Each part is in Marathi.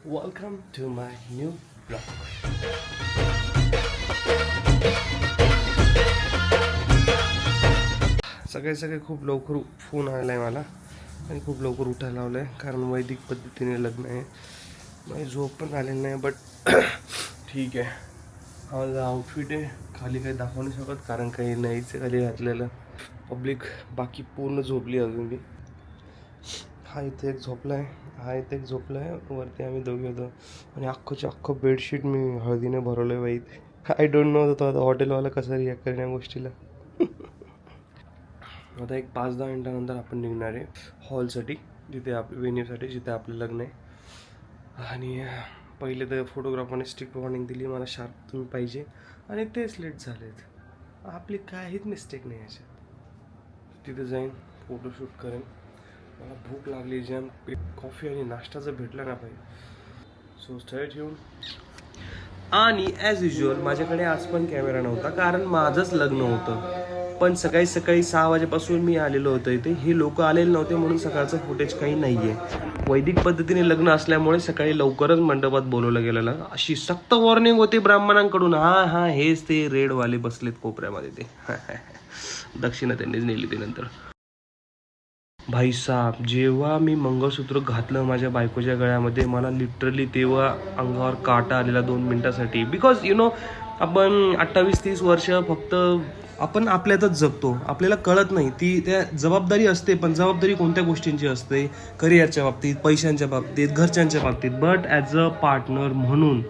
Welcome to my new vlog. सगळे खूप लवकर फोन आला आहे मला आणि खूप लवकर उठायला लावलं आहे कारण वैदिक पद्धतीने लग्न आहे. माझी झोप पण आलेली नाही बट ठीक आहे. हा माझा आउटफिट आहे. खाली काही दाखवू नाही शकत कारण काही नाहीच खाली घातलेलं. पब्लिक बाकी पूर्ण झोपली अजून बी. हा इथे एक झोपला आहे, हा इथे एक झोपला आहे, वरती आम्ही दोघे होतो आणि अख्खं बेडशीट मी हळदीने भरवलं आहे बाई. आय डोंट नो होतं आता हॉटेलवाला कसं रिॲक्ट करेन या गोष्टीला. आता एक 5-10 मिनटानंतर आपण निघणार आहे हॉलसाठी, जिथे वेन्यूसाठी जिथे आपलं लग्न आहे. आणि पहिले तर फोटोग्राफरने स्ट्रिक्ट वॉर्निंग दिली मला शार्प तुम्ही पाहिजे आणि तेच लेट झालेत. आपली काहीच मिस्टेक नाही याच्यात. तिथे जाईन फोटोशूट करेन. मला भूक लागली जॅम, कॉफी आणि नाश्ता जर भेटला ना पाहिजे. So stay tune. आणि ॲज युजल माझ्याकडे आज पण कॅमेरा नव्हता कारण माझंच लग्न होतं. पण सकाळी 6 वाजेपासून मी आलेलो होतो इथे. हे लोक आलेले नव्हते म्हणून सकाळचं फुटेज काही नाही आहे. वैदिक पद्धतीने लग्न असल्यामुळे सकाळी लवकरच मंडपात बोलवलं गेलेलं. अशी सक्त वॉर्निंग होती ब्राह्मणांकडून. हां हेच ते रेडवाले बसलेत कोपऱ्यामध्ये ते. दक्षिणा त्यांनीच नेली ते नंतर. भाई साहब, जेव्हा मी मंगळसूत्र घातलं माझ्या बायकोच्या गळ्यामध्ये मला लिटरली तेव्हा अंगावर काटा आलेला 2 मिनिटासाठी. बिकॉज यु नो आपण 28-30 वर्ष फक्त आपण आपल्यातच जगतो, आपल्याला कळत नाही. ती त्या जबाबदारी असते, पण जबाबदारी कोणत्या गोष्टींची असते? करिअरच्या बाबतीत, पैशांच्या बाबतीत, घरच्यांच्या बाबतीत. बट ॲज अ पार्टनर म्हणून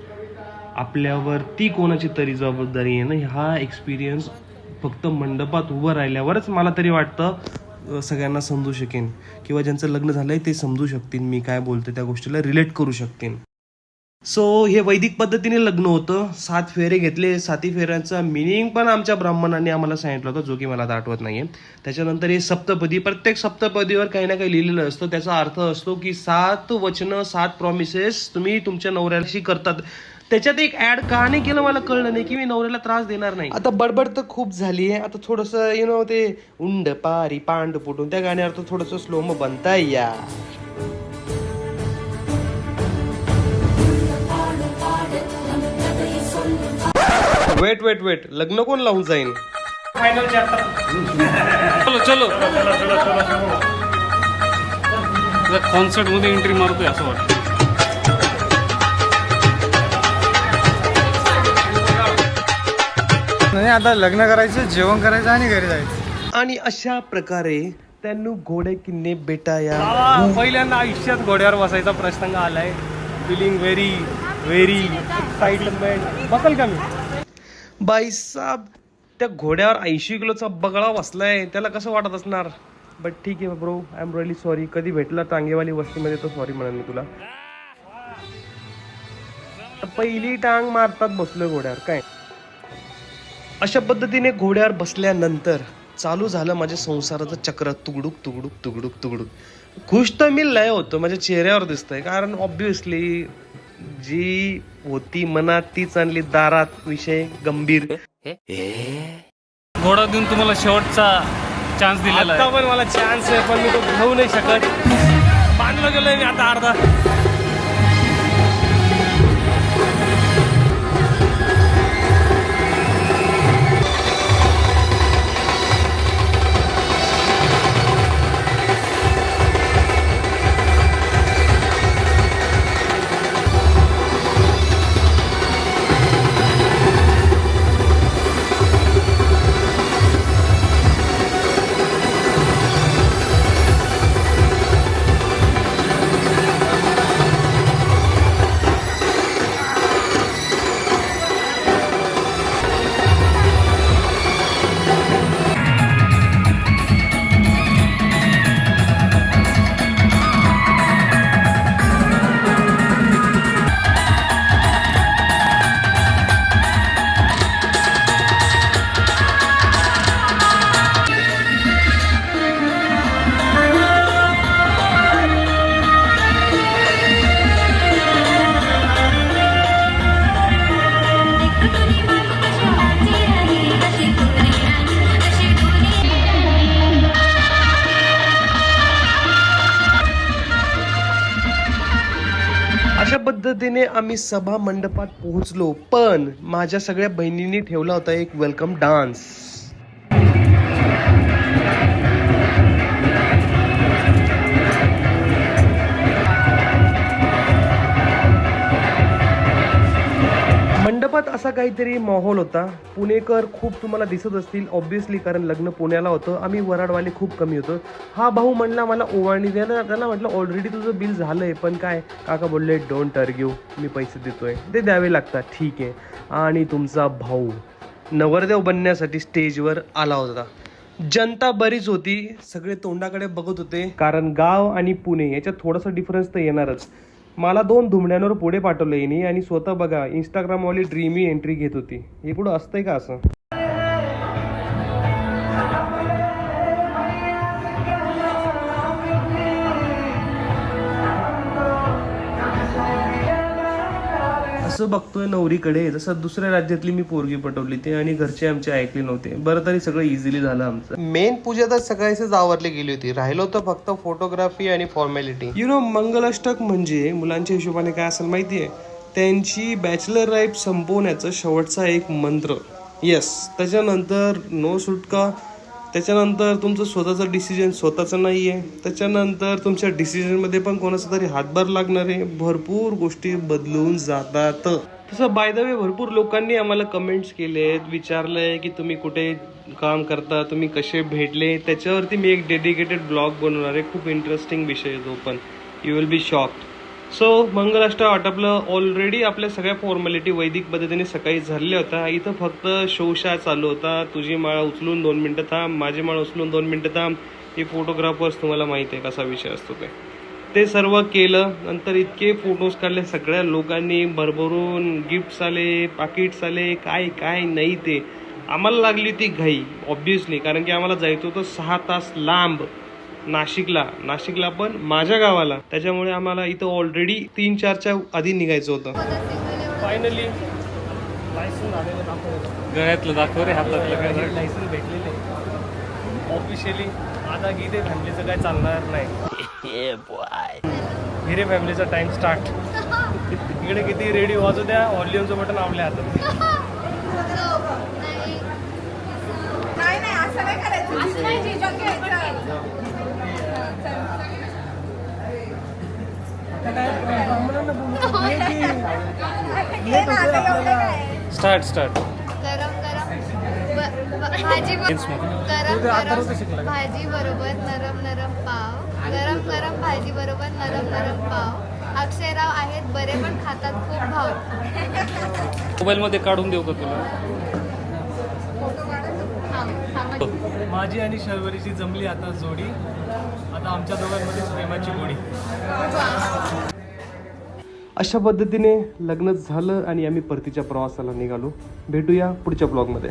आपल्यावरती कोणाची तरी जबाबदारी आहे ना. हा एक्सपिरियन्स फक्त मंडपात उभं राहिल्यावरच मला तरी वाटतं सगळ्यांना समजू शकेन किंवा ज्यांचं लग्न झालंय ते समजू शकतील मी काय बोलतो, त्या गोष्टीला रिलेट करू शकतील. सो हे वैदिक पद्धतीने लग्न होतं. 7 फेरे घेतले. 7 फेऱ्यांचा मिनिंग पण आमच्या ब्राह्मणांनी आम्हाला सांगितलं होतं, जो की मला आता आठवत नाहीये. त्याच्यानंतर हे सप्तपदी, प्रत्येक सप्तपदीवर काही ना काही लिहिलेलं असतं. त्याचा अर्थ असतो की 7 वचनं 7 प्रॉमिसेस तुम्ही तुमच्या नवऱ्याशी करतात. त्याच्यात एक ऍड का नाही केलं मला कळलं नाही की मी नवऱ्याला त्रास देणार नाही. आता बडबड तर खूप झाली आहे. आता थोडंसं यु नो ते उंड पारी पांड फुटून त्या गाण्यावर तर थोडंसं स्लो मो बनताय या. वेट लग्न कोण लावून जाईल? फायनल चलो कॉन्सर्ट मध्ये एंट्री मारतोय असं वाटतं. नाही आता लग्न करायचं, जेवण करायचं आणि घरी जायचं. आणि अशा प्रकारे त्यांनी घोडे किन्ने बेटाया. पहिल्यांदा आयुष्यात घोड्यावर बसायचा प्रसंग आलाय. Feeling very excitement. बसल का मी? बाई साहेब, त्या घोड्यावर 80 किलोचा बगळा बसलाय, त्याला कसं वाटत असणार. बट ठीक आहे bro, I am really sorry. कधी भेटला टांगेवाली वस्तीमध्ये तर सॉरी म्हणेन मी तुला. पहिली टांग मारतात बसलोय घोड्यावर काय. अशा पद्धतीने घोड्यावर बसल्यानंतर चालू झालं माझ्या संसाराचं चक्र. तुगडुक. खुश तर मी लय होतो, माझ्या चेहऱ्यावर दिसतंय. कारण ऑब्विसली जी होती मनात तीच आणली दारात. विषय गंभीर. घोडा देऊन तुम्हाला शेवटचा चान्स दिलेला आता पण मला चान्स आहे, पण मी तो घेऊ नाही शकत. बांधलं गेलोय मी आता अर्धा. अशा पद्धतीने आम्ही सभा मंडपात पोहोचलो, पण माझ्या सगळ्या बहिणींनी ठेवला होता एक वेलकम डान्स. मंडपात असा काहीतरी माहोल होता. पुणेकर खूप तुम्हाला दिसत असतील ऑब्विसली, कारण लग्न पुण्याला होतं. आम्ही वराडवाले खूप कमी होतो. हा भाऊ म्हणला मला ओवाळणी द्या ना. त्याला म्हटलं ऑलरेडी तुझं बिल झालंय, पण काय काका बोलले डोंट आर्ग्यू, मी पैसे देतोय, ते द्यावे लागतात. ठीक आहे. आणि तुमचा भाऊ नवरदेव बनण्यासाठी स्टेजवर आला होता. जनता बरीच होती, सगळे तोंडाकडे बघत होते, कारण गाव आणि पुणे याच्यात थोडासा डिफरन्स तर येणारच. मला 2 धुमड्यांवर पुढे पाठवलं येणे आणि स्वतः बघा इंस्टाग्रामवाली ड्रीमी एंट्री घेत होती. हे कुठं असतंय का असं? असं बघतोय नवरीकडे जसं दुसऱ्या राज्यातली मी पोरगी पटवली ते, आणि घरचे आमचे ऐकले नव्हते. बरं तरी सगळं इझिली झालं आमचं. मेन पूजा तर सगळ्याच आवरली गेली होती. राहिलं होतं फक्त फोटोग्राफी आणि फॉर्मॅलिटी. मंगलाष्टक म्हणजे मुलांच्या हिशोबाने काय असेल माहितीये, त्यांची बॅचलर लाईफ संपवण्याचा शेवटचा एक मंत्र. येस, त्याच्यानंतर नो सुटका. त्याच्यानंतर तुमचं स्वतःचं डिसिजन स्वतःचं नाही आहे. त्याच्यानंतर तुमच्या डिसिजनमध्ये पण कोणाचा तरी हातभार लागणार आहे. भरपूर गोष्टी बदलून जातात. तसं बाय द वे भरपूर लोकांनी आम्हाला कमेंट्स केलेत, विचारलंय की तुम्ही कुठे काम करता, तुम्ही कसे भेटले. त्याच्यावरती मी एक डेडिकेटेड ब्लॉग बनवणार आहे. खूप इंटरेस्टिंग विषय आहे तो, पण you will be shocked. So मंगलाष्टक आटपलं. ऑलरेडी आपल्या सगळ्या फॉर्मॅलिटी वैदिक पद्धतीने सकाळी झालेल्या होत्या. इथं फक्त शोशा चालू होता. तुझी माळ उचलून 2 मिनिटं थांब, माझी माळ उचलून 2 मिनिटं थांब. हे फोटोग्राफर्स तुम्हाला माहिती आहे कसा विषय असतो ते सर्व केलं. नंतर इतके फोटोज काढले सगळ्या लोकांनी, भरभरून गिफ्ट्स आले, पाकिट्स आले, काय काय नाही ते. आम्हाला लागली ती घाई ऑब्विसली, कारण की आम्हाला जायचं होतं 6 तास लांब नाशिकला पण माझ्या गावाला. त्याच्यामुळे आम्हाला इथं ऑलरेडी 3-4च्या आधी निघायचं होतं. फायनली गळ्यातलं दाखव रे, हातातलं लायसन भेटलेले ऑफिशियली. आता गिरे फॅमिलीचं काय चालणार नाही. गिरे फॅमिलीचा टाइम स्टार्ट. इकडे किती रेडी वाजू द्या, व्हॉल्यूमचं बटन आपल्या हातात. स्टार्ट. गरम भाजी बरोबर नरम पाव. गरम भाजी बरोबर नरम पाव. अक्षयराव आहेत बरे पण खातात खूप भाव. मोबाईल मध्ये काढून देऊ का तुला? माझी आणि शर्वरीची जमली आता जोडी. आता आमच्या दोघांमध्ये प्रेमाची गोडी. अशा पद्धतीने लग्न झालं आणि आम्ही परतीच्या प्रवासाला निघालो. भेटूया पुढच्या ब्लॉगमध्ये.